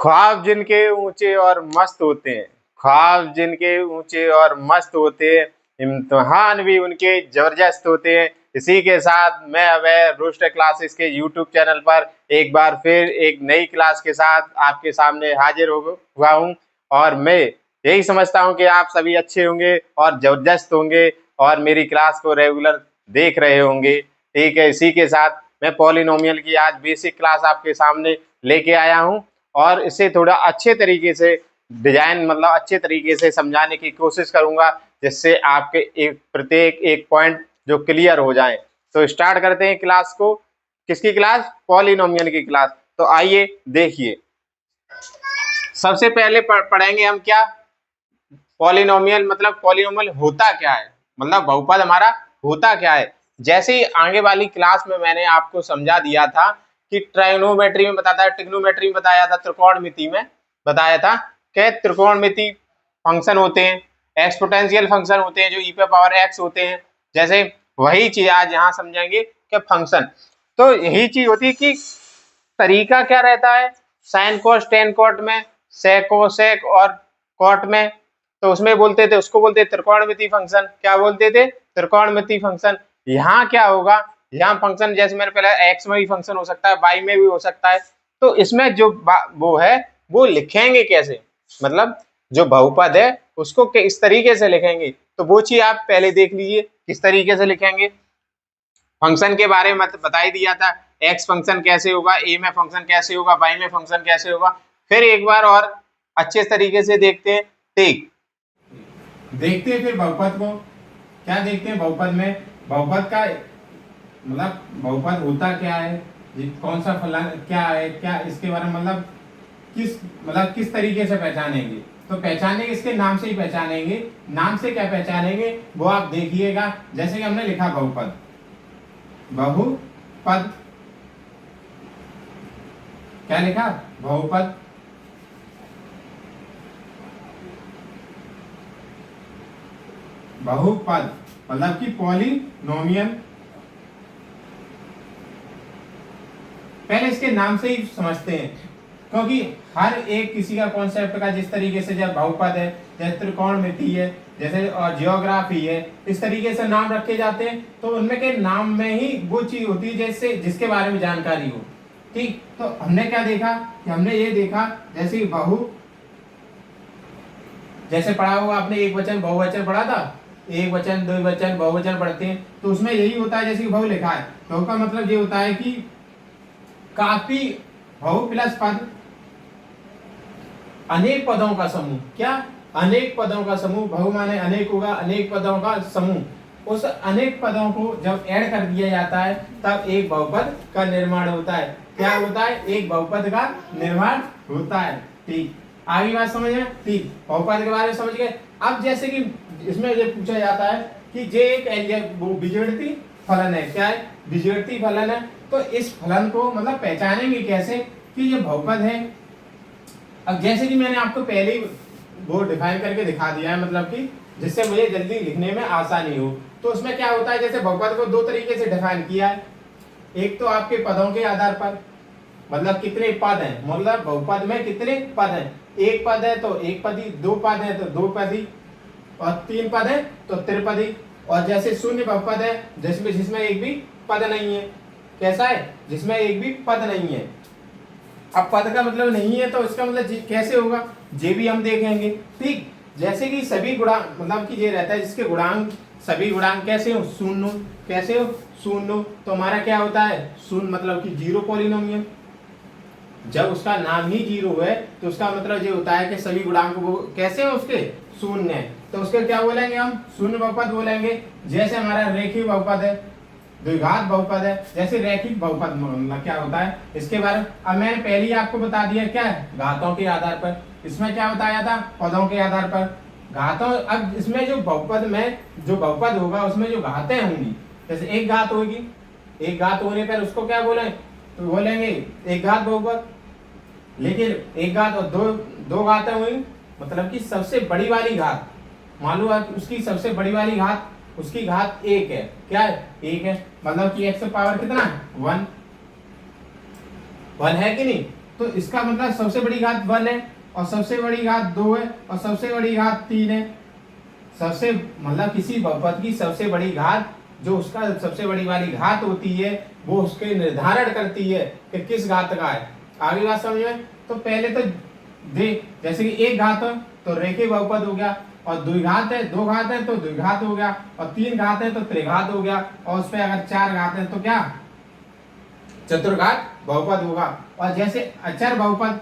ख्वाब जिनके ऊंचे और मस्त होते हैं, ख्वाब जिनके ऊंचे और मस्त होते हैं, इम्तिहान भी उनके जबरदस्त होते हैं। इसी के साथ मैं अभय रोस्टर क्लासेस के यूट्यूब चैनल पर एक बार फिर एक नई क्लास के साथ आपके सामने हाजिर हुआ हूँ और मैं यही समझता हूँ कि आप सभी अच्छे होंगे और जबरदस्त होंगे और मेरी क्लास को रेगुलर देख रहे होंगे। ठीक है, इसी के साथ मैं पॉलिनोमियल की आज बेसिक क्लास आपके सामने लेके आया हूँ और इसे थोड़ा अच्छे तरीके से डिजाइन मतलब अच्छे तरीके से समझाने की कोशिश करूंगा, जिससे आपके प्रत्येक एक पॉइंट जो क्लियर हो जाए। तो स्टार्ट करते हैं क्लास को। किसकी क्लास? पॉलिनोमियल की क्लास। तो आइए देखिए, सबसे पहले पढ़ेंगे हम क्या पॉलिनोमियल मतलब पॉलिनोमियल होता क्या है, मतलब बहुपद हमारा होता क्या है। जैसे ही आगे वाली क्लास में मैंने आपको समझा दिया था कि ट्राइगोनोमेट्री में बताया था, ट्रिग्नोमेट्री में बताया था, त्रिकोणमिति में बताया था कि त्रिकोणमिति फंक्शन होते हैं, एक्सपोनेंशियल फंक्शन होते हैं जो e पे पावर x होते हैं। जैसे वही चीज आज यहाँ समझेंगे कि फंक्शन, तो यही चीज होती है कि तरीका क्या रहता है साइन कोस टेन कोट में, सेक कोसेक और कोट में, तो उसमें बोलते थे, उसको बोलते त्रिकोणमिति फंक्शन। क्या बोलते थे? त्रिकोणमिति फंक्शन। यहाँ क्या होगा, यहाँ फंक्शन जैसे मैंने पहले एक्स में भी फंक्शन हो सकता है, वाई में भी हो सकता है, तो इसमें जो वो है वो लिखेंगे कैसे, मतलब जो बहुपद है उसको इस तरीके से लिखेंगे। तो वो चीज आप पहले देख लीजिए किस तरीके से लिखेंगे। फंक्शन के बारे में बता ही दिया था, एक्स फंक्शन कैसे होगा, ए में फंक्शन कैसे होगा, वाई में फंक्शन कैसे होगा। फिर एक बार और अच्छे तरीके से देखते हैं। ठीक, देखते हैं फिर बहुपद को। क्या देखते हैं बहुपद में? बहुपद का मतलब बहुपद होता क्या है, कौन सा फलन क्या है, क्या इसके बारे में मतलब किस तरीके से पहचानेंगे। तो पहचानेंगे इसके नाम से ही पहचानेंगे। नाम से क्या पहचानेंगे वो आप देखिएगा। जैसे कि हमने लिखा बहुपद, बहुपद क्या लिखा? बहुपद। बहुपद मतलब कि पॉलिनोमियल। पहले इसके नाम से ही समझते हैं, क्योंकि हर एक किसी का कॉन्सेप्ट का जिस तरीके से जब बहुपद है, जैसे त्रिकोणमिति है, जैसे और जियोग्राफी है, इस तरीके से नाम रखे जाते हैं। तो उनमें के नाम में ही वो चीज होती है जैसे जिसके बारे में जानकारी हो। ठीक, तो हमने क्या देखा कि हमने ये देखा जैसे जैसे पढ़ा होगा आपने, एक वचन बहुवचन पढ़ा था, एक वचन द्विवचन बहुवचन पढ़ते हैं, तो उसमें यही होता है जैसे बहु लिखा है तो का मतलब ये होता है कि काफी बहु प्लस पद, अनेक पदों का समूह। क्या? अनेक पदों का समूह। बहु माने अनेक होगा, अनेक पदों का समूह। उस अनेक पदों को जब ऐड कर दिया जाता है तब एक बहुपद का निर्माण होता है। क्या होता है? एक बहुपद का निर्माण होता है। ठीक, आगे बात समझ में? ठीक, बहुपद के बारे में समझ गए। अब जैसे कि इसमें ये पूछा जाता है कि जे एक वो बीजगणितीय फलन है। क्या है? बीजगणितीय फलन है। तो इस फलन को मतलब पहचानेंगे कैसे कि ये बहुपद है। अब जैसे कि मैंने आपको पहले ही वो डिफाइन करके दिखा दिया है, मतलब कि जिससे मुझे जल्दी लिखने में आसानी हो। तो उसमें क्या होता है, जैसे बहुपद को दो तरीके से डिफाइन किया है। एक तो आपके पदों के आधार पर, मतलब कितने पद हैं, मतलब बहुपद में कितने पद हैं। एक पद है तो एक पदी, दो पद है तो दो पदी, और तीन पद है तो त्रिपदी। और जैसे शून्य बहुपद है जिसमें एक भी पद नहीं है। कैसा है? जिसमें एक भी पद नहीं है। अब पद का मतलब नहीं है तो इसका मतलब कैसे होगा, ये भी हम देखेंगे। ठीक, जैसे कि सभी गुणांक मतलब कि ये रहता है जिसके गुणांक सभी गुणांक कैसे हो? शून्य। कैसे हो? शून्य। तो हमारा क्या होता है? शून्य मतलब कि जीरो पॉलिनोमियल। जब उसका नाम ही जीरो है तो उसका मतलब ये होता है कि सभी गुणांक वो कैसे हैं उसके? शून्य है। तो उसके क्या बोलेंगे हम? शून्य बहुपद बोलेंगे। जैसे हमारा रेखीय बहुपद है, द्विघात बहुपद है। जैसे रैखिक बहुपद मतलब क्या होता है इसके बारे में अब मैंने पहले ही आपको बता दिया। क्या है? घातों के आधार पर। इसमें क्या बताया था? पदों के आधार पर घातों। अब इसमें जो बहुपद में जो बहुपद होगा उसमें जो घातें होंगी, जैसे एक घात होगी, एक घात होने पर उसको क्या बोले? तो बोलेंगे एक घात बहुपद। लेकिन एक घात और दो घातें हुई, मतलब कि सबसे बड़ी वाली घात, मालूम है उसकी सबसे बड़ी वाली घात, उसकी घात एक है। क्या है? एक है। मतलब कि x पावर कितना है? 1 है कि नहीं? तो इसका मतलब सबसे बड़ी घात 1 है और सबसे बड़ी घात 2 है और सबसे बड़ी घात 3 है। सबसे मतलब किसी बहुपद की सबसे बड़ी घात जो उसका सबसे बड़ी वाली घात होती है वो उसके निर्धारण करती है कि किस घात का है। आगे बात समझ में? तो पहले तो देख, जैसे कि एक घात है तो रेखीय बहुपद हो गया, और द्विघात है, दो घात है तो द्विघात हो गया, और तीन घात है तो त्रिघात हो गया, और उस पर अगर चार घात है तो क्या चतुर्घात बहुपद होगा। और जैसे अचर बहुपद,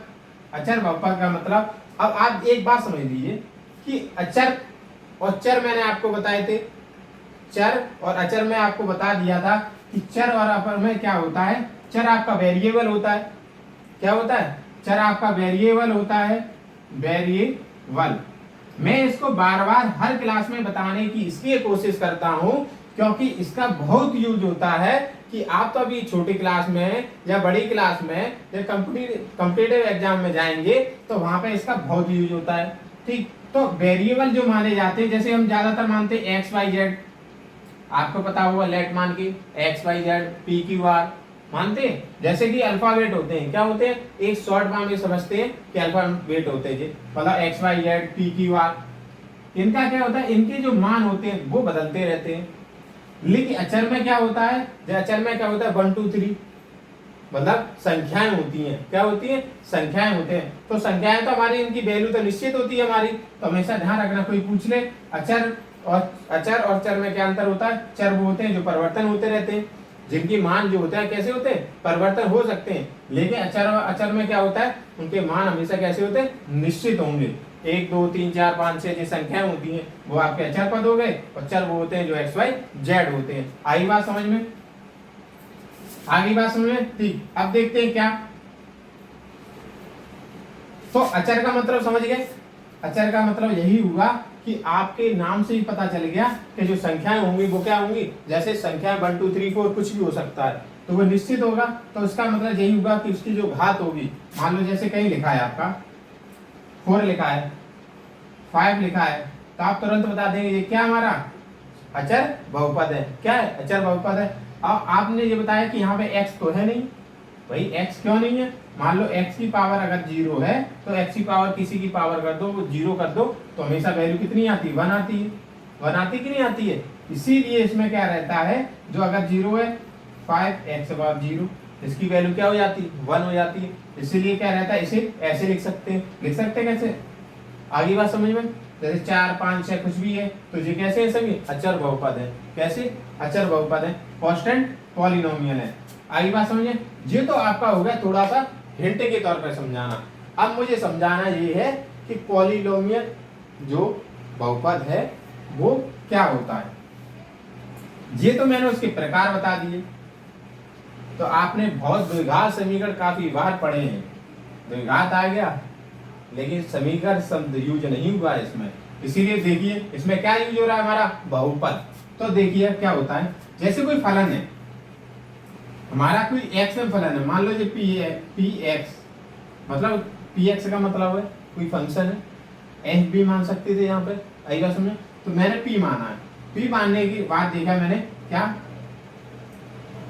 अचर बहुपद का मतलब, अब आप एक बात समझ लीजिए कि अचर और चर मैंने आपको बताए थे, चर और अचर में आपको बता दिया था कि चर और अपर में क्या होता है, चर आपका वेरिएबल होता है। क्या होता है? चर आपका वेरिएबल होता है, वेरिएबल। मैं इसको बार बार हर क्लास में बताने की इसलिए कोशिश करता हूं क्योंकि इसका बहुत यूज होता है कि आप तो अभी छोटी क्लास में या बड़ी क्लास में या कॉम्पिटिटिव एग्जाम में जाएंगे तो वहां पे इसका बहुत यूज होता है। ठीक, तो वेरिएबल जो माने जाते हैं, जैसे हम ज्यादातर मानते हैं एक्स वाई जेड, आपको पता होगा लेट मान के X Y Z P Q R मानते हैं। जैसे कि अल्फाबेट होते हैं, क्या होते हैं, एक शॉर्ट फॉर्म में समझते हैं कि अल्फाबेट होते हैं, मतलब X Y Z P Q R. इनका क्या होता है, इनके जो मान होते हैं वो बदलते रहते हैं। लेकिन अचर में क्या होता है, अचर में क्या होता है 1 2 3, मतलब संख्याएं होती हैं। क्या होती हैं? संख्याएं होते हैं। तो संख्याएं तो हमारी, इनकी वैल्यू तो निश्चित होती है हमारी, तो हमेशा ध्यान रखना, कोई पूछ ले अचर और चर में क्या अंतर होता है। चर वो होते हैं जो परिवर्तन होते रहते हैं, जिनकी मान जो होते हैं कैसे होते हैं, परिवर्तन हो सकते हैं। लेकिन अचर में क्या होता है, उनके मान हमेशा कैसे होते हैं, निश्चित होंगे। 1 2 3 4 5 6 जो संख्याएं होती हैं वो आपके अचर पद हो गए, और चर वो होते हैं जो एक्स वाई जेड होते हैं। आई बात समझ में? आगे बात समझ में? ठीक, अब देखते हैं क्या। तो अचर का मतलब समझ गए। अचर का मतलब यही हुआ कि आपके नाम से ही पता चल गया कि जो संख्याएं होंगी वो क्या होंगी। जैसे संख्याएं 1 2 3 4 कुछ भी हो सकता है, तो वो निश्चित होगा। तो इसका मतलब यही होगा कि उसकी जो घात होगी, मान लो जैसे कहीं लिखा है आपका 4 लिखा है, 5 लिखा है, तो आप तुरंत बता देंगे ये क्या हमारा अचर बहुपद है। क्या है? अचर बहुपद है। अब आपने ये बताया कि यहाँ पे x तो है नहीं, भाई x क्यों नहीं है? मान लो x की पावर अगर 0 है तो x की पावर किसी की पावर कर दो, वो 0 कर दो, तो हमेशा वैल्यू कितनी आती है? 1 आती है। 1 आती कि नहीं आती है? इसीलिए इसमें क्या रहता है, जो अगर 0 है 5x पावर 0, इसकी वैल्यू क्या हो जाती है? 1 हो जाती है। इसीलिए क्या रहता है, इसे ऐसे लिख सकते हैं। लिख सकते हैं कैसे? आगे बात समझ में? जैसे 4 5 6 कुछ भी है तो ये कैसे है, सभी अचर बहुपद है। कैसे? अचर बहुपद है, कांस्टेंट पॉलिनोमियल है। आगे बात समझे? ये तो आपका हो गया थोड़ा सा हिंट के तौर पर समझाना। अब मुझे समझाना ये है कि पॉलिनोमियल जो बहुपद है वो क्या होता है। ये तो मैंने उसके प्रकार बता दिए। तो आपने बहुत द्विघात समीकरण काफी बार पढ़े हैं, द्विघात आ गया लेकिन समीकरण शब्द यूज नहीं हुआ है इसमें। इसीलिए देखिए इसमें क्या यूज हो रहा है, हमारा बहुपद। तो देखिए क्या होता है, जैसे कोई फलन है हमारा, कोई x में फलन है, मान लो ये पी एक्स, मतलब पी एक्स का मतलब है कोई फंक्शन है। एफ भी मान सकते थे यहाँ पे, आई बात समझे? तो मैंने पी माना है। पी मानने के बाद देखा मैंने क्या,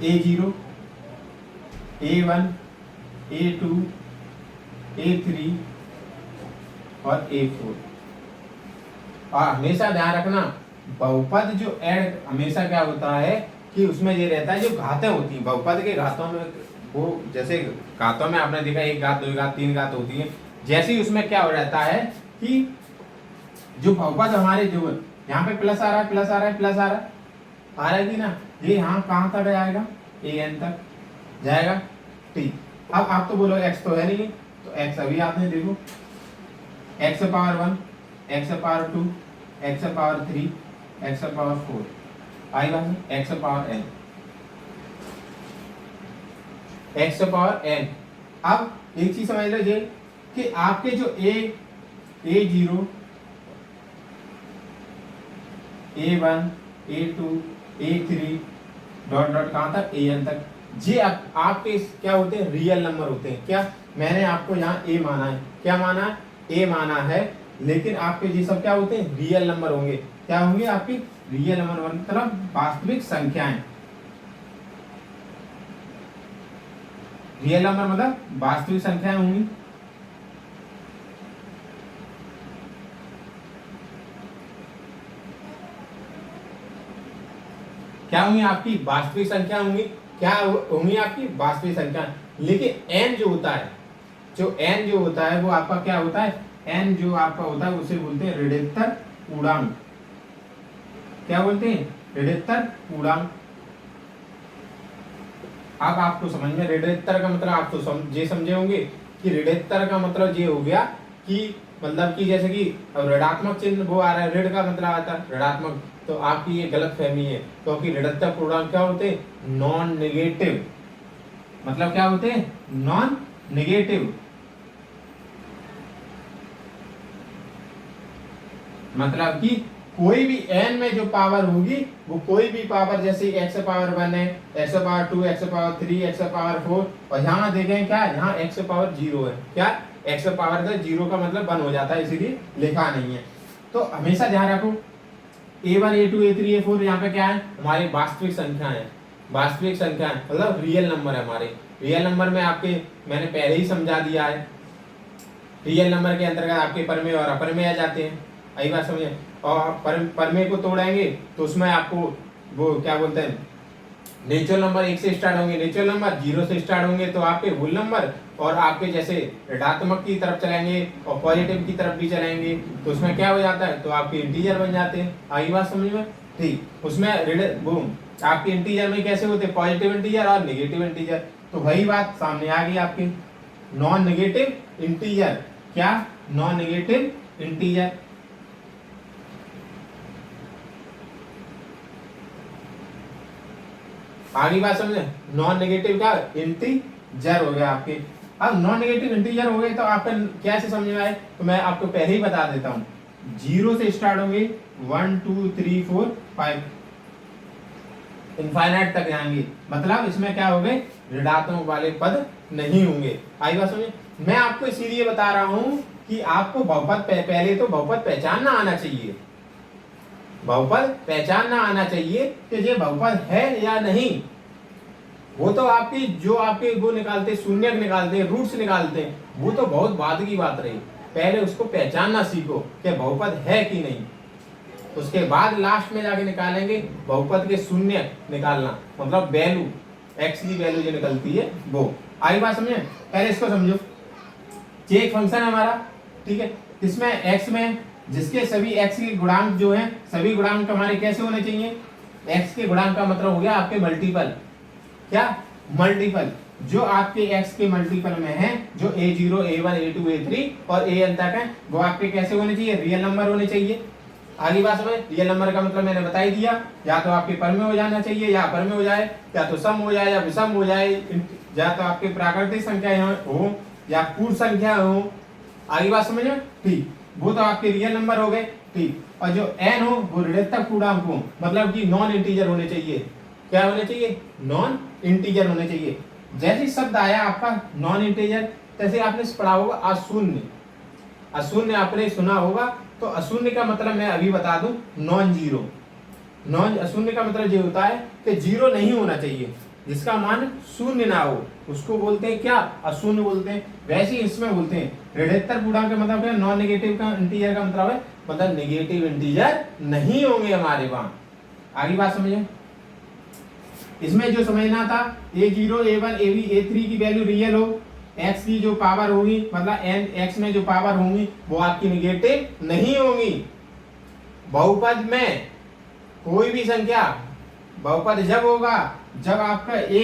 a0 a1 a2 a3 और a4। और हमेशा ध्यान रखना बहुपद जो ऐड हमेशा क्या होता है कि उसमें ये रहता है जो घातें होती हैं बहुपद के घातों में, वो जैसे घातों में आपने देखा 1 घात 2 घात 3 घात होती है, जैसे ही उसमें क्या हो रहता है कि जो बहुपद हमारे जो यहाँ पे प्लस आ रहा है प्लस आ रहा है प्लस आ रहा है कि ना, ये यहाँ कहाँ तक जाएगा, an तक जाएगा। ठीक, अब आप तो बोलो x तो है नहीं, तो x अभी आपने देखो x power 1 x power 2 x power 3 x power 4, आई बात है, x power n, x power n। अब एक चीज समझ लीजिए कि आपके जो a0 a1 a2 a3 dot dot कहाँ तक an तक, ये आपके क्या होते हैं, रियल नंबर होते हैं। क्या मैंने आपको यहाँ a माना है, क्या माना है, a माना है, लेकिन आपके ये सब क्या होते हैं, रियल नंबर होंगे। क्या होंगे आपकी रियल नंबर, मतलब वास्तविक संख्याएं। रियल नंबर मतलब वास्तविक संख्याएं होंगी। क्या होंगी? आपकी वास्तविक संख्या होंगी। क्या होंगी? आपकी वास्तविक संख्या। लेकिन एन जो होता है, जो एन जो होता है वो आपका क्या होता है? एन जो आपका होता है उसे बोलते हैं ऋणात्मक पूर्णांक। क्या बोलते हैं? ऋणात्मक पूर्णांक। अब आपको समझ में ऋणात्मक का मतलब आप तो ये समझे होंगे कि ऋणात्मक का मतलब ये हो गया कि मतलब कि जैसे कि ऋणात्मक चिन्ह वो आ रहा है, ऋण का मतलब आता है ऋणात्मक, तो आपकी ये गलत फहमी है, क्योंकि ऋणात्मक पूर्णांक क्या होते हैं? Non negative. मतलब क्या होते हैं? Non negative. मतलब कि कोई भी n में जो पावर होगी वो कोई भी पावर, जैसे x पावर 1 है, x power 2, x power 3, x power 4, और यहाँ देखें क्या, यहाँ x पावर 0 है। क्या? x पावर का 0 का मतलब 1 हो जाता है, इसीलिए लिखा नहीं है। तो हमेशा ध्यान रखो a1 a2 a3 a4 यहाँ पे क्या है? हमारी वास्तविक संख्या है। वास्तविक संख्या है मतलब रियल नंबर है हमारे। रियल नंबर में आपके मैंने पहले ही समझा दिया है, रियल नंबर के अंतर्गत आपके परमेय और अपरमेय आ जाते हैं। आई बात समझे? और परमेय को तोड़ेंगे तो उसमें आपको वो क्या बोलते हैं, नेचुरल नंबर 1 से स्टार्ट होंगे, नेचुरल नंबर 0 से स्टार्ट होंगे तो आपके होल नंबर, और आपके जैसे ऋणात्मक की तरफ चलेंगे और पॉजिटिव की तरफ भी चलेंगे तो उसमें क्या हो जाता है? तो आपके इंटीजर बन जाते हैं। आई बात समझ में? ठीक। उसमें वो आपके इंटीजर में कैसे होते हैं? पॉजिटिव इंटीजर और नेगेटिव इंटीजर। तो वही बात सामने आ गई आपकी, नॉन नेगेटिव इंटीजर। क्या? Non negative integer. आगे बात समझे? नॉन नेगेटिव का इंटीजर हो गया आपके। अब नॉन नेगेटिव इंटीजर हो गए तो आपका कैसे समझ में आए? तो मैं आपको पहले ही बता देता हूँ, 0 से स्टार्ट होंगे, 1 2 3 4 5 इनफाइनाइट तक जाएंगे। मतलब इसमें क्या हो गए? ऋणात्मक वाले पद नहीं होंगे। आई बात समझे? मैं आपको इसीलिए बता रहा हूँ कि आपको बहुपद पहले तो बहुपद पहचानना आना चाहिए। बहुपद पहचानना आना चाहिए कि ये बहुपद है या नहीं। वो तो आपकी जो आपके वो निकालते, शून्य निकालते, रूट्स निकालते हैं, वो तो बहुत बाद की बात रही। पहले उसको पहचानना सीखो कि बहुपद है कि नहीं। उसके बाद लास्ट में जाके निकालेंगे बहुपद के शून्य निकालना, मतलब वैल्यू, एक्स की वैल्यू जो निकलती है वो। आई बात समझे? पहले इसको समझो। ये एक फंक्शन है हमारा, ठीक है, इसमें एक्स में जिसके सभी x के गुणांक जो हैं, सभी गुणांक हमारे कैसे होने चाहिए? x के गुणांक का मतलब हो गया आपके मल्टीपल। क्या? मल्टीपल। जो आपके x के मल्टीपल में है, जो a0 a1 a2 a3 और an तक है, वो आपके कैसे होने चाहिए? रियल नंबर होने चाहिए। आगे बात समझ? रियल नंबर का मतलब मैंने बता ही दिया, या तो आपके परमेय हो जाना चाहिए, या अपरमेय हो जाए, या तो सम हो जाए या विषम हो जाए, या तो आपके प्राकृतिक संख्या हो या पूर्ण संख्या हो। आगे बात समझ में? ठीक। वो तो आपके रियल नंबर हो गए, ठीक। और जो n हो वो ऋणात्मक पूर्णांक हो, मतलब कि नॉन इंटीजर होने चाहिए। क्या होने चाहिए? नॉन इंटीजर होने चाहिए। जैसे शब्द आया आपका नॉन इंटीजर, तैसे आपने पढ़ा होगा अशून्य। अशून्य आपने सुना होगा। तो अशून्य का मतलब मैं अभी बता दूं, नॉन जीरो। नॉन अशून्य का मतलब ये होता है कि जीरो नहीं होना चाहिए, जिसका मान शून्य ना हो, उसको बोलते हैं क्या? अशून्य बोलते हैं। वैसे ही इसमें बोलते हैं ऋणात्मक पूर्णांक का मतलब क्या? नॉन नेगेटिव का इंटीजर का मतलब है, मतलब नेगेटिव इंटीजर नहीं होंगे हमारे वहां। आगे बात समझे? इसमें जो समझना था, a0 a1 a2 a3 की वैल्यू रियल हो, x की जो पावर होगी, मतलब n x में जो पावर होंगी वो आपकी नेगेटिव नहीं होंगी। बहुपद में कोई भी संख्या, बहुपद जब होगा जब आपका a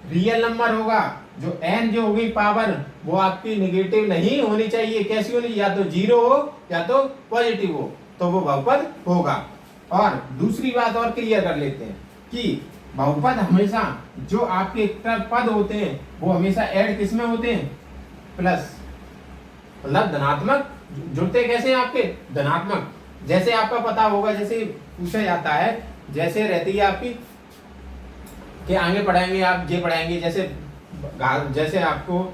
रियल नंबर होगा, जो n जो होगी पावर वो आपकी नेगेटिव नहीं होनी चाहिए। कैसी होनी? या तो जीरो हो या तो पॉजिटिव हो, तो वो बहुपद होगा। और दूसरी बात और क्लियर कर लेते हैं कि बहुपद हमेशा जो आपके पद होते हैं वो हमेशा ऐड किस में होते हैं? प्लस, मतलब धनात्मक जुड़ते कैसे हैं आपके? धनात्मक। जैसे आपका पता होगा, जैसे पूछा जाता है, जैसे रहती है आपकी कि आगे पढ़ाएंगे आप, ये पढ़ाएंगे, जैसे आपको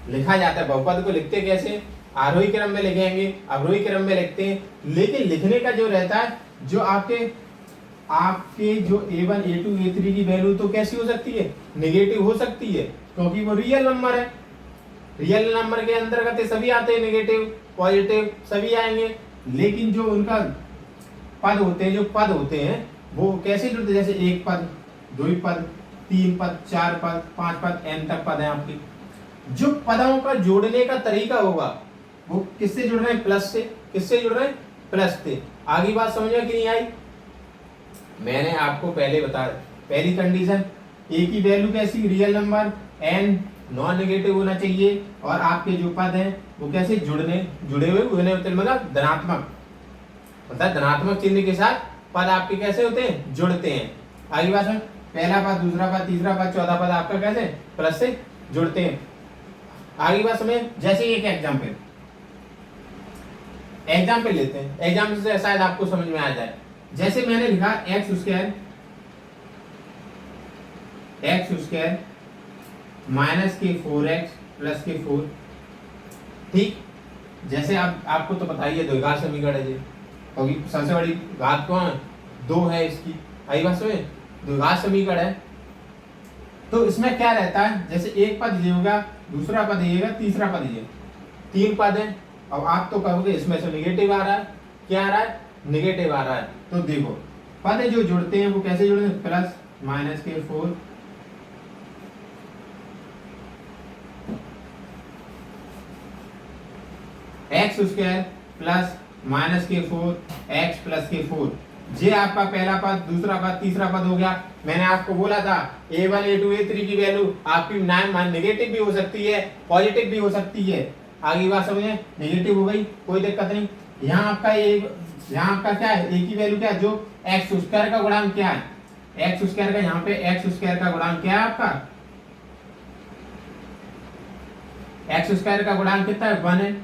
लिखा जाता है, बहुपद को लिखते कैसे? आरोही क्रम में लिखेंगे, अवरोही क्रम में लिखते हैं। लेकिन लिखने का जो रहता है, जो आपके आपके जो A1 A2 A3 की वैल्यू तो कैसी हो सकती है, नेगेटिव हो सकती है, क्योंकि वो रियल नंबर है। रियल नंबर के अंतर्गत सभी आते हैं, नेगेटिव पॉजिटिव सभी आएंगे। लेकिन जो उनका पद होते हैं, जो पद होते हैं वो कैसे जुड़ते हैं, जैसे एक पद, दो पद, तीन पद, चार पद, पांच पद, n तक पद है आपके। जो पदों का जोड़ने का तरीका होगा वो किससे जुड़ रहे हैं, प्लस से। किससे जुड़ रहे हैं, प्लस से। आगे बात समझ में कि नहीं आई? मैंने आपको पहले बताया, पहली कंडीशन ए की वैल्यू कैसी, real number, n non negative होना चाहिए, और आपके जो पद हैं वो कैसे जुड़े हुए होने होते हैं, मतलब धनात्मक, मतलब धनात्मक चिन्ह के साथ पद आपके कैसे होते हैं, जुड़ते हैं। आगे बात में पहला पद, दूसरा पद, तीसरा पद, चौथा पद आपका कैसे प्लस से जुड़ते हैं। आगे बात समझे, जैसे एक एग्जाम्पल लेते हैं, एग्जाम्पल से शायद आपको समझ में आ जाए। जैसे मैंने लिखा एक्स स्क्वायर माइनस के 4x प्लस के 4, ठीक। जैसे आपको तो पता ही है द्विघात समीकरण है, क्योंकि सबसे बड़ी घात कौन, 2 है इसकी। आई बात में द्विघात समीकरण है, तो इसमें क्या रहता है, जैसे एक पद ये होगा, दूसरा पद ये होगा, तीसरा पद ये, 3 पद है। अब आप तो कहोगे इसमें से नेगेटिव आ रहा है, क्या आ रहा है, नेगेटिव आ रहा है। तो देखो पद जो जुड़ते हैं वो कैसे जुड़ते हैं, प्लस माइनस के 4 एक्स स्क्वायर प्लस माइनस के 4 एक्स प्लस के 4, ये आपका पहला पद, दूसरा पद, तीसरा पद हो गया। मैंने आपको बोला था A1 A2 A3 की वैल्यू आपकी नेगेटिव भी हो सकती है, पॉजिटिव भी हो सकती है। आगे बात समझे, नेगेटिव हो गई कोई दिक्कत नहीं। यहाँ आपका क्या है, ए की वैल्यू क्या है, जो एक्स स्क्वायर का गुणांक क्या है, एक्स स्क्वायर का, यहाँ पे एक्स स्क्वायर का गुणांक क्या है आपका, एक्स स्क्वायर का गुणांक कितना है, 1 है।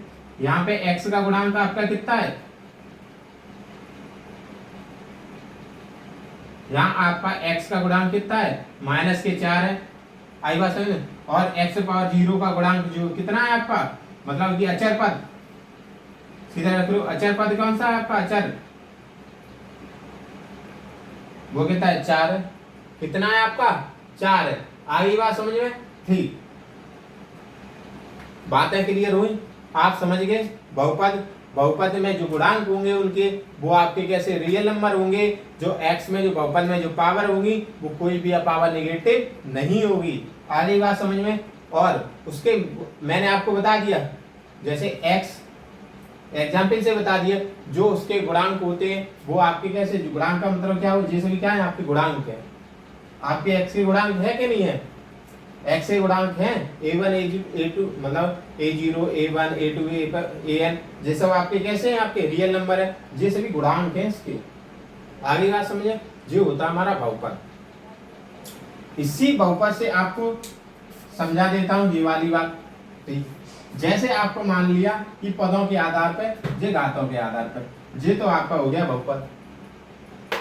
यहाँ पे x का गुणांक आपका कितना है, यहाँ आपका x का गुणांक कितना है, माइनस के 4 है। आई बात समझ में, और x पावर 0 का गुणांक जो कितना है आपका, मतलब कि अचर पद, सीधा रख लो, अचर पद कौन सा है आपका, अचर, वो कितना है, 4 है। कितना है आपका, 4 है। आगे बात समझ में, ठीक, बातें क्लियर हुई, आप समझ गए। बहुपद में जो गुणांक होंगे उनके, वो आपके कैसे रियल नंबर होंगे। जो x में, जो बहुपद में जो पावर होगी वो कोई भी पावर नेगेटिव नहीं होगी। आगे बात समझ में। और उसके मैंने आपको बता दिया, जैसे x एग्जाम्पल से बता दिया, जो उसके गुणांक होते हैं वो आपके कैसे, गुणांक का मतलब क्या हो, जैसे भी क्या है आपके गुणांक है, आपके x के गुणांक है कि नहीं है, x के गुणांक हैं, A1 A2 मतलब A0 A1 A2 AN, ये सब आपके कैसे हैं, आपके रियल नंबर है, ये सभी गुणांक हैं इसके। आगे बात समझे, जो होता है हमारा बहुपद। इसी बहुपद से आपको समझा देता हूं ये वाली बात, ठीक। जैसे आपको मान लिया कि पदों के आधार पर, ये घातों के आधार पर, ये तो आपका हो गया बहुपद,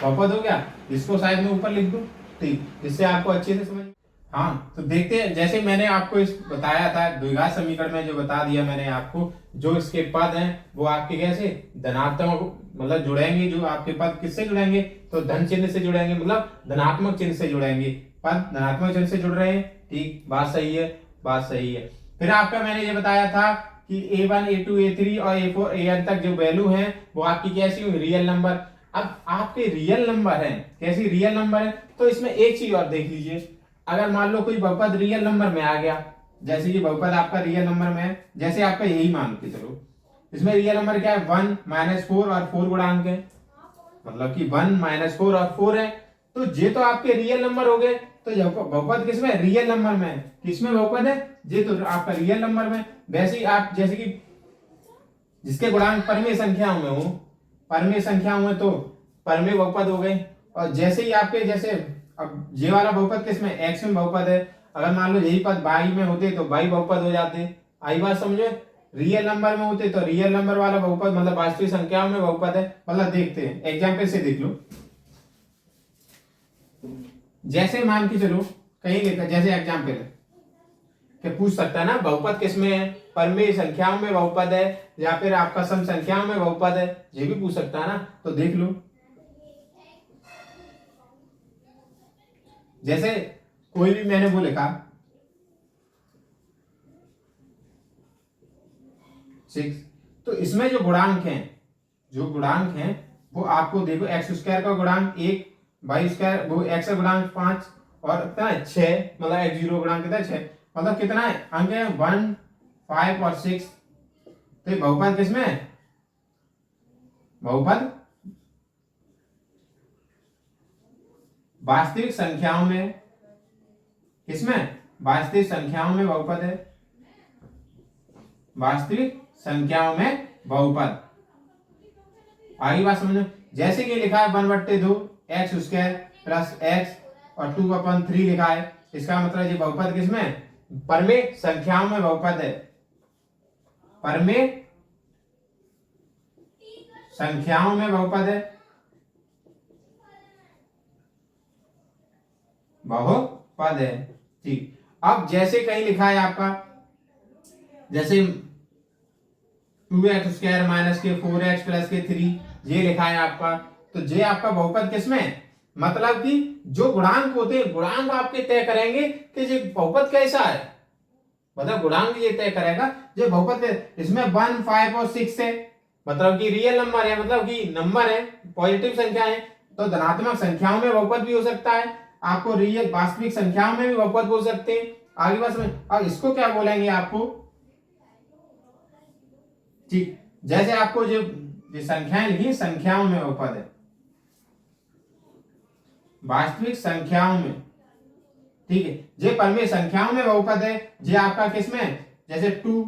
हो गया। इसको शायद मैं ऊपर लिख दूं, ठीक, इससे आपको अच्छे से समझ। हाँ, तो देखते हैं, जैसे मैंने आपको इस बताया था द्विघात समीकरण में, जो बता दिया मैंने आपको, जो इसके पद हैं वो आपके कैसे धनात्मक मतलब जुड़ेंगे। जो आपके पद किससे जुड़ेंगे, तो धन चिन्ह से जुड़ेंगे, मतलब धनात्मक चिन्ह से जुड़ेंगे। पद धनात्मक चिन्ह से जुड़ रहे हैं, ठीक, बात सही है, बात सही है। फिर आपका मैंने ये बताया था कि A1 A2 A3 और A4 AN तक जो वैल्यू है वो आपकी कैसी हुई, रियल नंबर। अब आपके रियल नंबर है, कैसी रियल नंबर है, तो इसमें एक चीज और देख लीजिए। अगर मान लो कोई बहुपद रियल नंबर में आ गया, जैसे कि बहुपद आपका रियल नंबर में है, जैसे आपका यही मान के चलो, इसमें रियल नंबर क्या है, 1 -4 और 4 गुणांक है, मतलब कि 1 -4 और 4 है। तो ये तो आपके रियल नंबर हो गए। तो बहुपद किसमें, रियल नंबर में है। किसमें बहुपद है, ये तो आपका रियल नंबर में। वैसे ही आप जैसे कि जिसके गुणांक परमेय संख्याओं में हो, परमेय संख्याओं में, तो परमेय बहुपद हो गए। और जैसे ही आपके, जैसे अब ये वाला बहुपद किसमें, x में बहुपद है, अगर मान लो यही पद y में होते तो y बहुपद हो जाते। आई बात समझे, रियल नंबर में होते तो रियल नंबर वाला बहुपद, मतलब वास्तविक संख्याओं में बहुपद है। मतलब देखते हैं, एग्जाम्पल से देख लो। जैसे मान के चलो कहीं लिखा, जैसे एग्जाम्पल है कि पूछ सकता है ना, बहुपद किसमें है, परमेय संख्याओं में बहुपद है या फिर आपका सम संख्याओं में बहुपद है, ये भी पूछ सकता है ना। तो देख लो, जैसे कोई भी मैंने वो लिखा 6, तो इसमें जो गुणांक हैं वो आपको देखो एक्स स्क्वायर का गुणांक 1, वाई स्क्वायर वो एक्स का गुणांक 5 और कितना है 6, मतलब एक्स जीरो गुणांक कितना है 6, मतलब कितना है अंक है 1, 5 और 6। तो ये बहुपद किसमें है? बहुपद वास्तविक संख्याओं में, किसमें? वास्तविक संख्याओं में बहुपद है, वास्तविक संख्याओं में बहुपद। आगे बात समझो, जैसे कि लिखा है 1/2 एक्स स्क्वायर प्लस एक्स और 2/3 लिखा है, इसका मतलब ये बहुपद किसमें? परमेय संख्याओं में बहुपद है, परमेय संख्याओं में बहुपद है, बहुपद है। ठीक, अब जैसे कहीं लिखा है आपका, जैसे 2x² माइनस के 4x प्लस के 3 ये लिखा है आपका, तो ये आपका बहुपद किसमें? मतलब कि जो गुणांक होते हैं, गुणांक आपके तय करेंगे कि ये बहुपद कैसा है, मतलब गुणांक ये तय करेगा जो बहुपद। इसमें 1, 5 और 6 है, मतलब कि रियल नंबर है, मतलब कि नंबर है, पॉजिटिव संख्या है, तो धनात्मक संख्याओं में बहुपद भी हो सकता है, आपको रियल वास्तविक संख्याओं में भी बहुपद हो सकते हैं। आगे बात समझ, अब इसको क्या बोलेंगे आपको? ठीक, जैसे आपको जो संख्याएं लिखी संख्याओं में बहुपद है, वास्तविक संख्याओं में, ठीक है। ये परमेय संख्याओं में बहुपद है, ये आपका किसमें? जैसे 2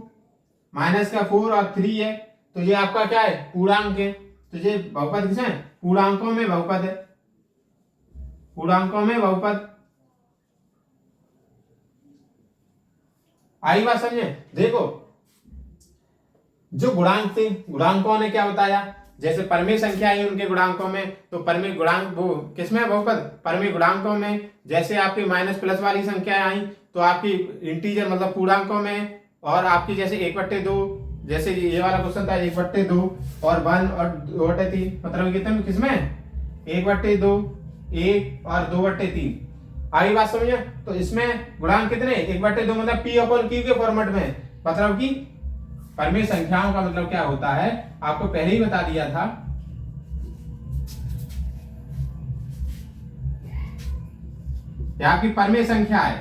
माइनस का 4 और 3 है, तो ये आपका क्या है? पूर्णांक है, तो ये बहुपद किसमें? पूर्णांकों में बहुपद है, पूर्णांकों में बहुपद। आई बात समझे? देखो जो गुणांक थे, गुणांकों ने क्या बताया, जैसे परमेय संख्या आई उनके गुणांकों में, तो परमेय गुणांक वो किसमें बहुपद? परमेय गुणांकों में। जैसे आपकी माइनस प्लस वाली संख्या आई तो आपकी इंटीजर मतलब पूर्णांकों में, और आपकी जैसे 1/2, जैसे ये वाला क्वेश्चन था 1/2 और 1 और 2/3, मतलब कितने किसमें? 1/2, 1 और 2/3। आगे बात समझिए, तो इसमें गुणांक कितने? 1/2 मतलब P/Q के फॉर्मेट में, मतलब कि परमेय संख्याओं का मतलब क्या होता है आपको पहले ही बता दिया था। यह आपकी परमेय संख्या है,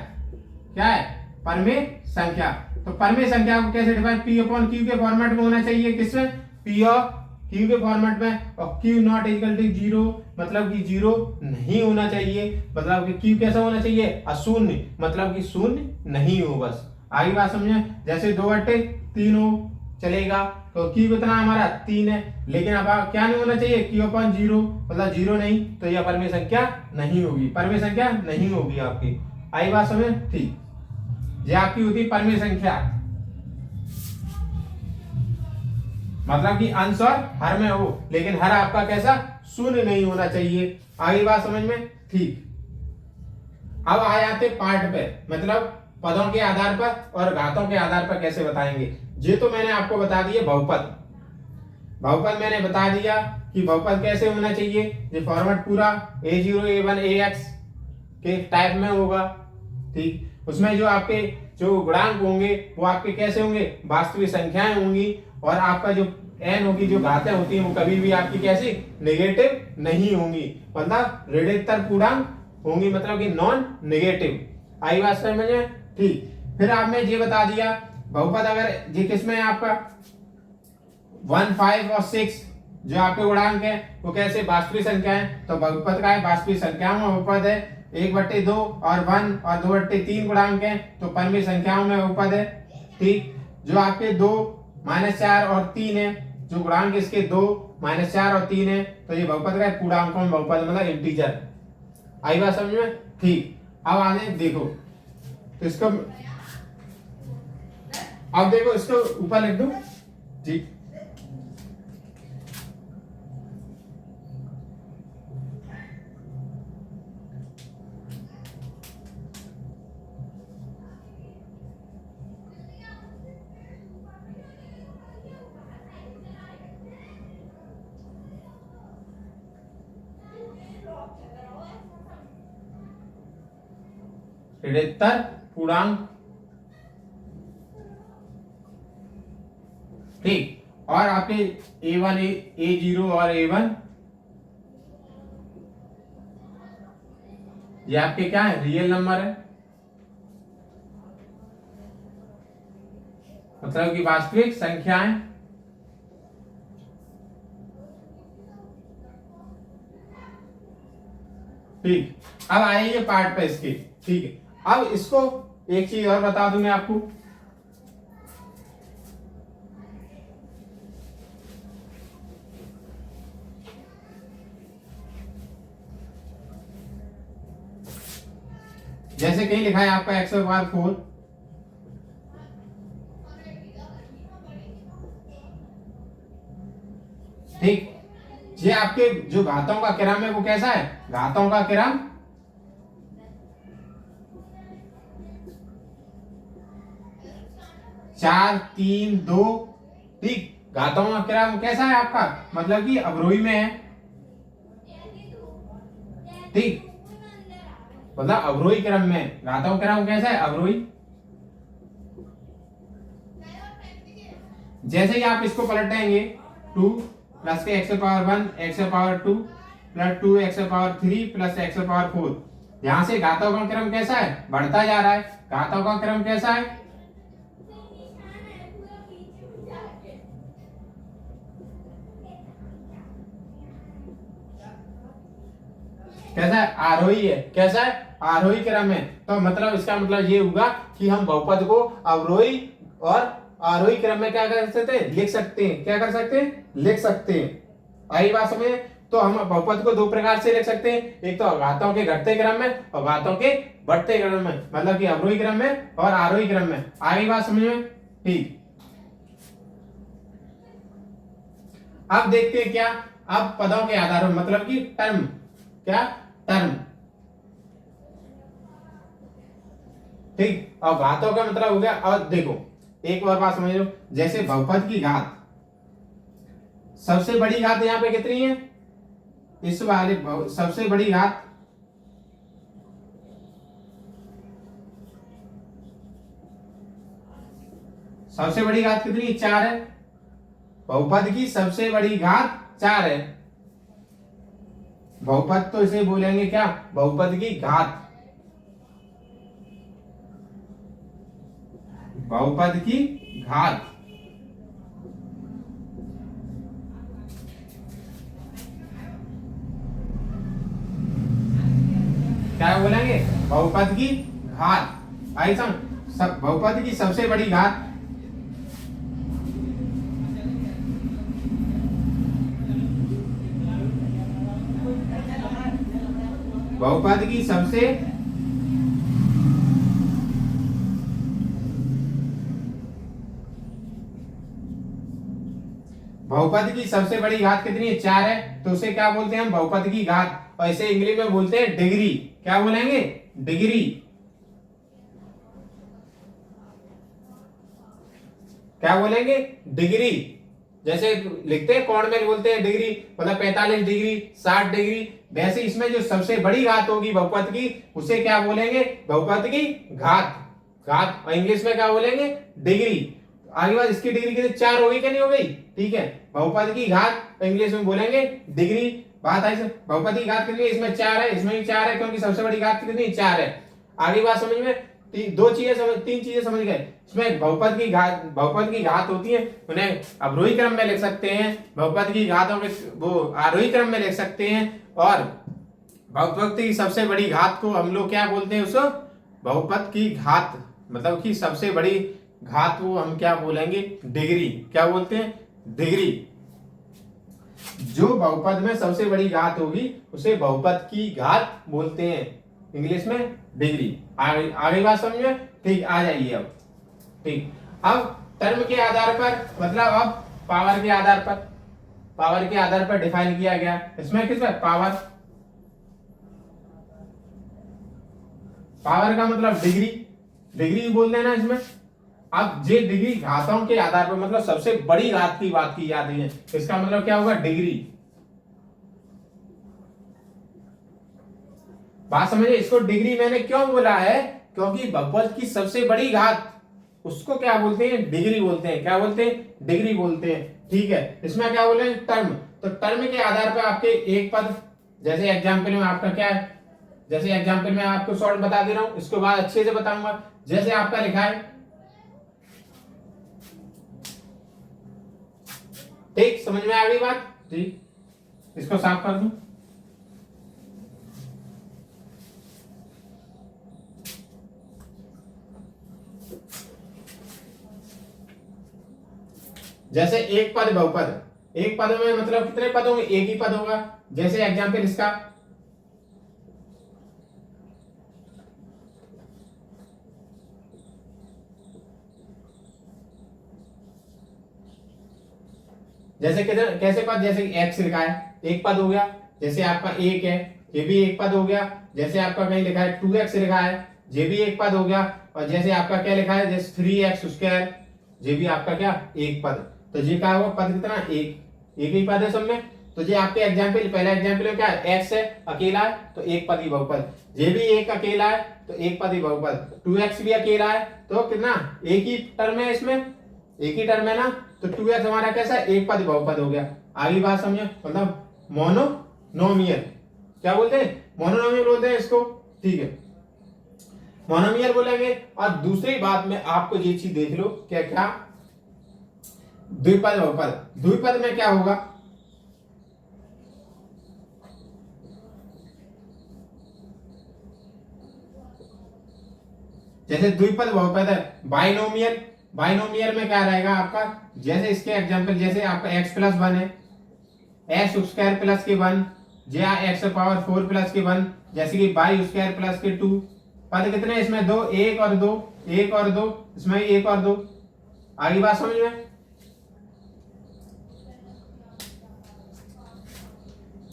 क्या है? परमेय संख्या। तो परमेय संख्या को कैसे डिफाइन? P/Q के फॉर्मेट में होना चाहिए, किसमें? P/Q के फॉर्मेट में, और Q नॉट इक्वल टू 0, मतलब कि 0 नहीं होना चाहिए, मतलब कि Q कैसा होना चाहिए? अशून्य, मतलब कि शून्य नहीं हो बस। आगे बात समझे, जैसे 2/3 हो चलेगा, तो Q कितना हमारा 3 है, लेकिन अब क्या नहीं होना चाहिए? Q/0, मतलब 0 नहीं, तो यह परमेय संख्या नहीं होगी, परमेय संख्या नहीं होगी आपकी। आई बात समझ? ठीक, ये आपकी होती है परमेय संख्या, मतलब कि अंश और हर में हो, लेकिन हर आपका कैसा? शून्य नहीं होना चाहिए। आगे बात समझ में? ठीक, अब आ जाते पार्ट पे, मतलब पदों के आधार पर और घातों के आधार पर कैसे बताएंगे। ये तो मैंने आपको बता दिया बहुपद, बहुपद मैंने बता दिया कि बहुपद कैसे होना चाहिए, ये फॉर्मेट पूरा A0 A1 AX के टाइप में होगा, ठीक। उसमें जो आपके जो गुणांक होंगे वो आपके कैसे होंगे? वास्तविक संख्याएं होंगी, और आपका जो n होगी, जो घातें होती हैं वो कभी भी आपकी कैसी? नेगेटिव नहीं होंगी, मतलब ऋणात्मक पूर्णांक होंगी, मतलब कि नॉन नेगेटिव। आई बात समझ में? ठीक, फिर आपने ये बता दिया बहुपद अगर ये किसमें है आपका 1, 5 और 6 जो आपके गुणांक है वो कैसे? वास्तविक संख्या है, तो बहुपद का है वास्तविक संख्याओं में बहुपद है। 1/2 और 1 और 2/3 गुणांक है, तो परमेय संख्याओं में बहुपद है, ठीक। जो आपके 2, -4 और 3 है, जो गुणांक इसके 2, -4 और 3 है, तो ये बहुपद का है पूर्णांकों में बहुपद, मतलब इंटीजर। आई बात समझ में? ठीक, अब आगे देखो, तो इसको अब देखो, इसको ऊपर लिख दो, ठीक। ऋणात्तर पूर्णांक। ठीक, और आपके A1 A0 और A1 ये आपके क्या है, रियल नंबर है, मतलब कि वास्तविक संख्याएं। ठीक, अब आइए पार्ट पे इसके। ठीक है, अब इसको एक चीज और बता दूं मैं आपको। जैसे कहीं लिखा है आपका x⁴, ठीक, ये आपके जो घातों का क्रम है वो कैसा है, घातों का क्रम 4 3 2। ठीक, घातों का क्रम कैसा है आपका, मतलब कि अवरोही में है। ठीक, मतलब अवरोही क्रम में, घातों का क्रम कैसा है, अवरोही। जैसे ही आप इसको पलटेंगे 2 प्लस के x⁴1 x⁴2 plus 2 x⁴3 plus x⁴4, यहां से घातों का क्रम कैसा है, बढ़ता जा रहा है। घातों का क्रम कैसा है, कैसा है, आरोही है। कैसा है, आरोही क्रम है। तो मतलब इसका मतलब ये होगा कि हम बहुपद को अवरोही और आरोही क्रम में क्या कर सकते हैं, लिख सकते हैं। क्या कर सकते हैं, लिख सकते हैं। आई बात समझ। तो हम बहुपद को दो प्रकार से लिख सकते हैं, एक तो घातों के घटते क्रम में और घातों के बढ़ते क्रम में, मतलब कि अवरोही क्रम में और आरोही क्रम में। आगे बात समझ में। ठीक, अब देखते हैं क्या, अब पदों के आधार पर, मतलब कि टर्म, क्या, टर्म। ठीक, और घातों का मतलब हो गया। और देखो एक और बात समझ लो, जैसे बहुपद की घात, सबसे बड़ी घात यहाँ पे कितनी है, इस वाले सबसे बड़ी घात कितनी, 4 है। बहुपद की सबसे बड़ी घात 4 है। बहुपद तो इसे बोलेंगे क्या, बहुपद की घात, बहुपद की घात। क्या बोलेंगे, बहुपद की घात। आई समझ, बहुपद की सबसे बड़ी घात, बहुपद की सबसे बहुपद की सबसे बड़ी घात कितनी है, 4 है। तो उसे क्या बोलते हैं हम, बहुपद की घात। और इसे इंग्लिश में बोलते हैं डिग्री। क्या बोलेंगे, डिग्री। क्या बोलेंगे, डिग्री। जैसे लिखते हैं कोण में बोलते हैं डिग्री, मतलब 45 डिग्री, 60 डिग्री। वैसे इसमें जो सबसे बड़ी घात होगी बहुपद की, उसे क्या बोलेंगे, बहुपद की घात। घात, और इंग्लिश में क्या बोलेंगे, डिग्री। आगे बात, इसकी डिग्री कितनी, 4 हो गई क्या, नहीं हो गई। ठीक है, बहुपद की घात इंग्लिश में बोलेंगे डिग्री। बात आई सर, बहुपद की घात कितनी है, इसमें 4 है, इसमें भी 4 है, क्योंकि सबसे बड़ी घात कितनी, 4 है। आगे बात समझ में, तीन चीजें समझ गए। इसमें बहुपद की घात होती है, उन्हें अवरोही क्रम में लिख सकते हैं। बहुपद की घातों के वो आरोही क्रम में लिख सकते हैं। और बहुपद की सबसे बड़ी घात को हम लोग क्या बोलते हैं, उसको बहुपद की घात, मतलब कि सबसे बड़ी घात को हम क्या बोलेंगे, डिग्री। क्या बोलते हैं, डिग्री। जो बहुपद में सबसे बड़ी घात होगी उसे बहुपद की घात बोलते हैं, इंग्लिश में डिग्री। आगे बात समझ में। ठीक, आ जाइए अब। ठीक, अब टर्म के आधार पर, मतलब अब पावर के आधार पर डिफाइन किया गया। इसमें किस पर, पावर का मतलब डिग्री बोल देना इसमें। अब ये डिग्री घातों के आधार पर, मतलब सबसे बड़ी घात की बात की जाती है, इसका मतलब क्या होगा, डिग्री। बात समझिए, इसको डिग्री मैंने क्यों बोला है, क्योंकि बहुपद की सबसे बड़ी घात उसको क्या बोलते हैं, डिग्री बोलते हैं। क्या बोलते हैं, डिग्री बोलते हैं। ठीक है, इसमें क्या बोले, टर्म। तो टर्म के आधार पर आपके एक पद, जैसे एग्जाम्पल में आपका क्या है, जैसे एग्जाम्पल में आपको शॉर्ट बता दे रहा हूं, इसको बाद अच्छे से बताऊंगा। जैसे आपका लिखा है, ठीक, समझ में आ गई बात? ठीक, इसको साफ कर दूं। जैसे एक पद बहुपद, एक पद में मतलब कितने पद होंगे, एक ही पद होगा। जैसे एग्जाम्पल इसका, जैसे कैसे पद, जैसे एक्स लिखा है एक पद हो गया, जैसे आपका एक है ये भी एक पद हो गया। जैसे आपका कहीं लिखा है 2x लिखा है, ये भी एक पद हो गया। और जैसे आपका क्या लिखा है, जैसे 3x स्क्वायर, ये भी आपका क्या, एक पद। तो ये क्या हुआ, पद कितना, एक ही पद है सब में। तो ये आपके एग्जाम्पल, पहला एग्जाम्पल में क्या है, x है अकेला है तो एक पद ही बहुपद। ये भी एक अकेला है तो एक पद ही बहुपद। 2x भी अकेला है तो कितना, एक ही टर्म है, इसमें एक ही टर्म है ना, तो 2x हमारा कैसा है, एक पद बहुपद हो गया। आगे बात समझे, मतलब मोनोनोमियल, क्या बोलते हैं, मोनोनोमियल बोलते हैं इसको। ठीक है, मोनोमियल बोलेंगे। और दूसरी बात में आपको ये चीज देख लो, क्या क्या, द्विपद बहुपद। द्विपद में क्या होगा, जैसे द्विपद बहुपद है, बाइनोमियल, बाइनोमियल में क्या रहेगा आपका, जैसे इसके एग्जांपल, जैसे आपका x प्लस 1 है, एक्स स्क्वायर प्लस के 1, या एक्स पावर 4 प्लस के 1, जैसे कि वाई स्क्वायर प्लस के 2। पद कितने इसमें, दो, एक और दो, एक और दो, इसमें एक और दो। आगे बात समझ में,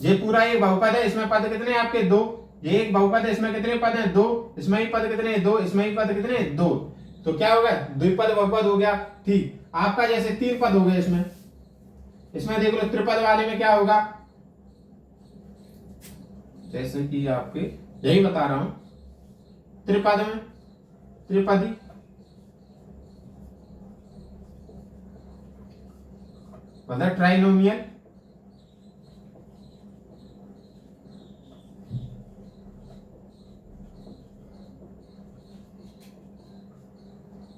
ये पूरा एक बहुपद है, इसमें पद कितने आपके, दो। ये एक बहुपद है, इसमें कितने पद हैं, दो। इसमें ही पद कितने, दो। इसमें ही पद कितने, दो। तो क्या होगा, द्विपद बहुपद हो गया। ठीक, आपका जैसे तीन पद हो गए इसमें, इसमें देख लो त्रिपद वाले में क्या होगा, जैसे कि आपके यही बता रहा हूं, त्रिपद में त्रिपदी, मतलब ट्राइनोमियल।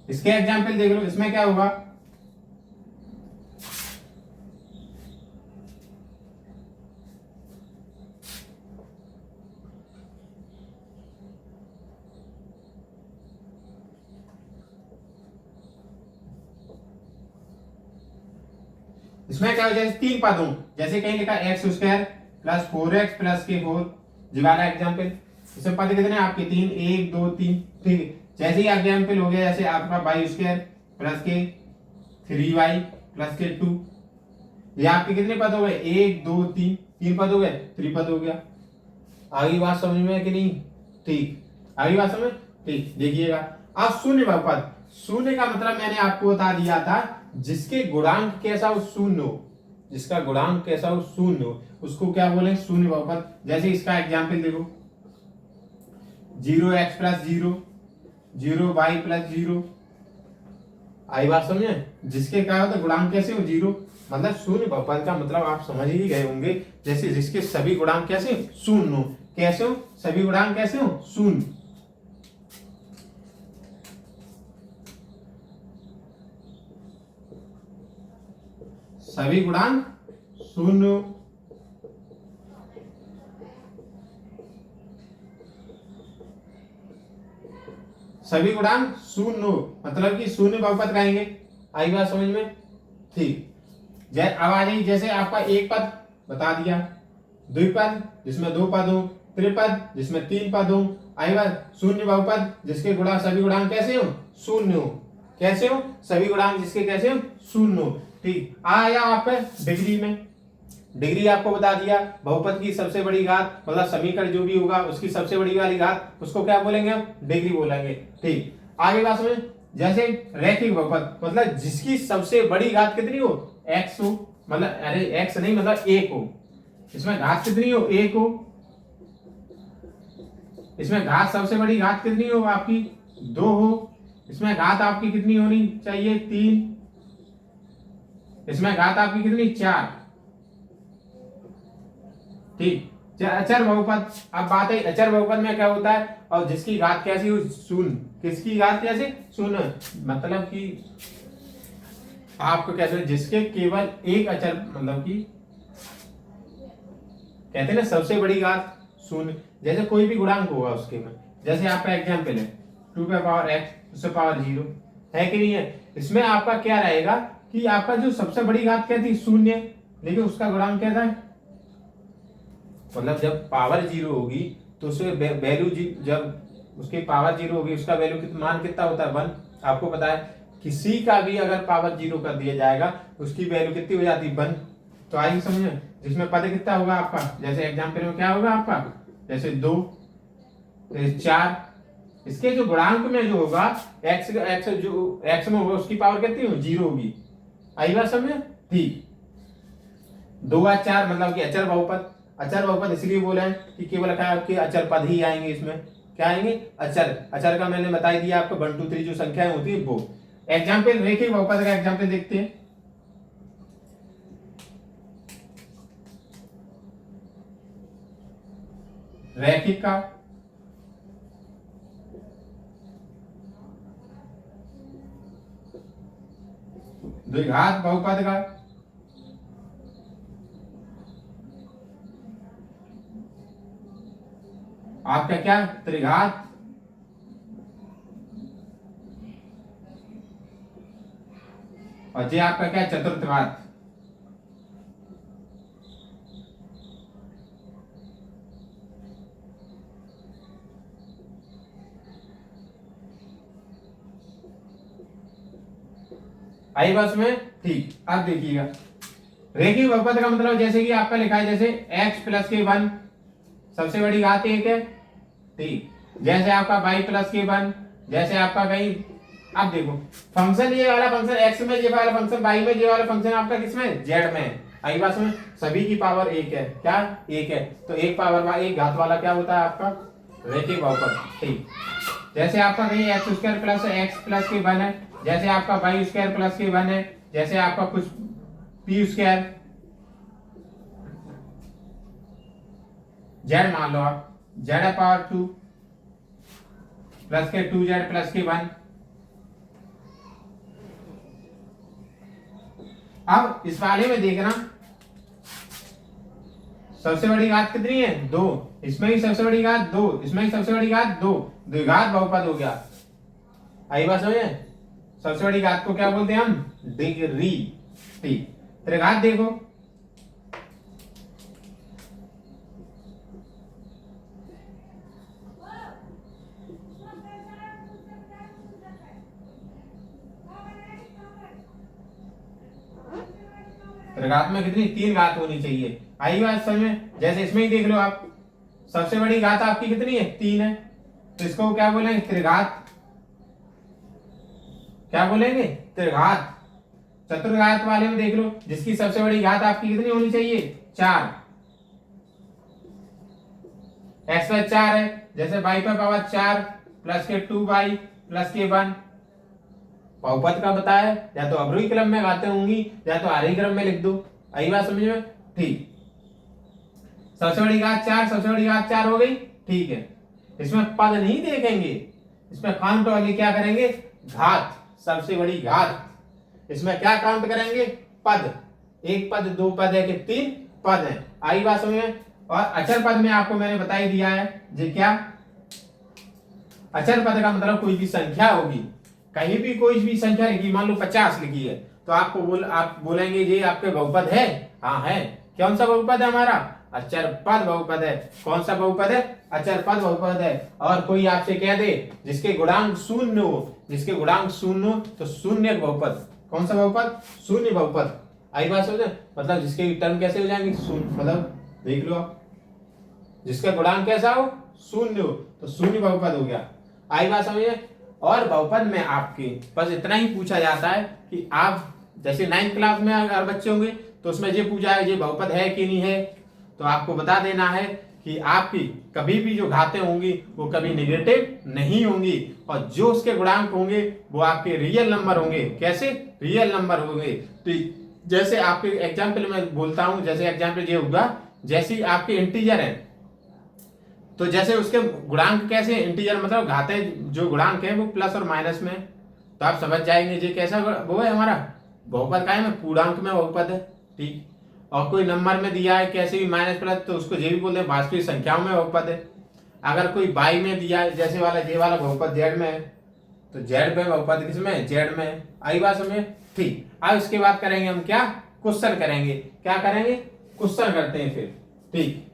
इसके एग्जाम्पल देख लो, इसमें क्या होगा, इसमें क्या हो, जैसे तीन पद हो, जैसे कहीं लिखा x square plus 4x plus के 4, जी वाला एग्जाम्पल। इसमें पद कितने आपके, तीन, एक दो तीन। ठीक है, जैसे ही एग्जाम्पल हो गया, जैसे आपका वाई स्क्वायर प्लस के 3y प्लस के 2, ये आपके कितने पद हो गए, एक दो तीन, तीन पद हो गए, त्रिपद हो गया। आगे बात समझ में है कि नहीं? ठीक, आगे बात समझ, ठीक, देखिएगा। अब शून्य बहुपद, शून्य का मतलब मैंने आपको बता दिया था, जिसके गुणांक कैसा हो, शून्य हो, जिसका गुणांक कैसा हो, शून्य हो, उसको क्या बोले, शून्य बहुपद। जैसे इसका एग्जाम्पल देखो, 0x प्लस 0, 0y प्लस 0। आई बात समझे, जिसके क्या होता है, गुणांक कैसे हो, 0, मतलब शून्य बहुपद का मतलब आप समझ ही गए होंगे। जैसे जिसके सभी गुणांक कैसे, शून्य हो, कैसे हो, सभी गुणांक कैसे हो, शून्य। सभी गुणांक शून्य, सभी गुणांक शून्य, मतलब कि शून्य बहुपद कहेंगे। आई बात समझ में? ठीक, अब आ जाइए, जैसे आपका एक पद बता दिया, द्विपद जिसमें दो पद हो, त्रिपद जिसमें तीन पद हो, आई बात, शून्य बहुपद जिसके गुणांक सभी गुणांक कैसे हो, शून्य हो, कैसे हो, सभी गुणांक जिसके कैसे हो, शून्य हो। ठीक, आया आप डिग्री में, डिग्री आपको बता दिया, बहुपद की सबसे बड़ी घात, मतलब समीकरण जो भी होगा उसकी सबसे बड़ी वाली घात, उसको क्या बोलेंगे हम, डिग्री बोलेंगे। ठीक, आगे बात समझ, जैसे रैखिक बहुपद, मतलब जिसकी सबसे बड़ी घात कितनी हो, x हो, मतलब अरे x नहीं, मतलब एक हो, इसमें घात कितनी हो, एक हो, इसमें घात सबसे बड़ी घात कितनी हो आपकी 2 हो, इसमें घात आपकी कितनी होनी चाहिए 3, इसमें घात आपकी कितनी 4। ठीक, अचर बहुपद। अब बात है अचर बहुपद में क्या होता है, और जिसकी घात कैसी हो शून्य, किसकी घात कैसे शून्य, मतलब कि आपको कैसे जिसके केवल एक अचर, मतलब कि कहते हैं ना सबसे बड़ी घात शून्य, जैसे कोई भी गुणांक होगा उसके में, जैसे आपका एग्जाम्पल है 2 का पावर x उससे पावर 0 है कि नहीं है। इसमें आपका क्या रहेगा कि आपका जो सबसे बड़ी घात क्या थी शून्य, लेकिन उसका गुणांक क्या था, मतलब जब पावर 0 होगी तो उसमें वैल्यू जब उसकी पावर 0 होगी उसका वैल्यू मान कितना होता है 1। आपको पता है किसी का भी अगर पावर 0 कर दिया जाएगा उसकी वैल्यू कितनी हो जाती है 1। तो आइए समझे, जिसमें पद कितना होगा आपका, जैसे एग्जाम्पल में क्या होगा आपका, जैसे 2 4, इसके जो गुणांक में जो होगा x जो x में होगा उसकी पावर कितनी होगी 0 होगी। आई बात समझे। ठीक, 2 और 4 मतलब कि अचर बहुपद। अचर बहुपद इसलिए बोले हैं कि केवल क्या आपके अचर पद ही आएंगे, इसमें क्या आएंगे अचर। अचर का मैंने बताई दिया आपको 1 2 3 जो संख्याएं होती है वो। एग्जाम्पल रेखिक बहुपद का एग्जाम्पल देखते हैं। रैखिक का द्विघात बहुपद का आपका क्या त्रिघात और ये आपका क्या चतुर्थघात। आई बस में। ठीक, अब देखिएगा रेखिक बहुपद का मतलब जैसे कि आपका लिखा है जैसे x प्लस के 1 सबसे बड़ी घात 1 है। ठीक, जैसे आपका y प्लस के 1, जैसे आपका कहीं, अब देखो फंक्शन ये वाला फंक्शन x में, ये वाला फंक्शन y में, ये वाला फंक्शन आपका किसमें z में। आई बात में सभी की पावर 1 है, क्या 1 है, तो एक पावर वाला एक घात वाला क्या होता है आपका रेखिक बहुपद। ठीक, जैसे आपका कहीं x square plus x plus के 1 है, जैसे आपका वाई स्क्वायर प्लस के 1 है, जैसे आपका कुछ पी स्क्वायर जेड मान लो आप, जेड पावर 2 प्लस के 2z प्लस के 1। अब इस वाले में देखना सबसे बड़ी घात कितनी है 2, इसमें ही सबसे बड़ी घात 2, इसमें ही सबसे बड़ी घात 2, द्विघात बहुपद हो गया। आई बात समझे। सबसे बड़ी घात को क्या बोलते हैं हम डिग्री। ठीक, त्रिघात देखो त्रिघात में कितनी 3 घात होनी चाहिए। आई बात समझ में। जैसे इसमें ही देख लो आप, सबसे बड़ी घात आपकी कितनी है 3 है, तो इसको क्या बोलेंगे त्रिघात, क्या बोलेंगे त्रिघात। चतुर्घात वाले में देख लो, जिसकी सबसे बड़ी घात आपकी कितनी होनी चाहिए 4, x पर 4 है, जैसे y पर पावर 4 प्लस के 2y प्लस के 1। बहुपद का बताया, या तो अवरोही क्रम में घातें होंगी या तो आरोही क्रम में लिख दो। आई बात समझ में। ठीक, सबसे बड़ी घात 4, सबसे बड़ी घात 4 हो गई। ठीक है, इसमें पद नहीं देखेंगे, इसमें काउंट वाली क्या करेंगे घात, सबसे बड़ी घात। इसमें क्या काउंट करेंगे पद, एक पद, 2 पद है कि 3 पद है। आई बात समझ में। और अचर पद में आपको मैंने बता ही दिया है जी, क्या अचर पद का मतलब कोई भी संख्या होगी, कहीं भी कोई भी संख्या लिखी, मान लो 50 लिखी है, तो आपको आप बोलेंगे ये आपके बहुपद है। हाँ है। कौन सा बहुपद है हमारा अचर पद बहुपद है। कौन सा बहुपद है अचर पद बहुपद है। और कोई आपसे कह दे जिसके गुणांक 0 हो, जिसके गुणांक 0 हो तो शून्य बहुपद। कौन सा बहुपद शून्य बहुपद। आई बात समझे। मतलब जिसके टर्म कैसे हो जाएंगे शून्य, मतलब देख लो आप, जिसका गुणांक कैसा हो 0 हो तो शून्य बहुपद हो गया। आई बात समझे। और बहुपद में आपके बस इतना ही पूछा जाता है कि आप जैसे 9th क्लास में अगर बच्चे होंगे तो उसमें ये पूछा है ये बहुपद है कि नहीं है, तो आपको बता देना है कि आपकी कभी भी जो घातें होंगी वो कभी नेगेटिव नहीं होंगी, और जो उसके गुणांक होंगे वो आपके रियल नंबर होंगे। कैसे? रियल नंबर होंगे। तो जैसे आपके एग्जाम्पल में बोलता हूं, जैसे एग्जाम्पल ये होगा, जैसे आपके इंटीजर है तो जैसे उसके गुणांक कैसे, इंटीजर मतलब घातें जो गुणांक है वो प्लस और माइनस में, तो आप समझ जाएंगे ये कैसा वो है हमारा बहुपद का है, में पूर्णांक में बहुपद है। ठीक, और कोई नंबर में दिया है कैसे भी माइनस प्लस, तो उसको ये भी बोलते हैं वास्तविक संख्याओं में बहुपद है। अगर कोई बाई में दिया है, जैसे वाला ये वाला बहुपद जेड में है, तो जेड में बहुपद किसमें? जेड में। आई बात समझ? ठीक, अब इसके बाद करेंगे हम क्या? क्वेश्चन करेंगे। क्या करेंगे? क्वेश्चन करते हैं फिर। ठीक,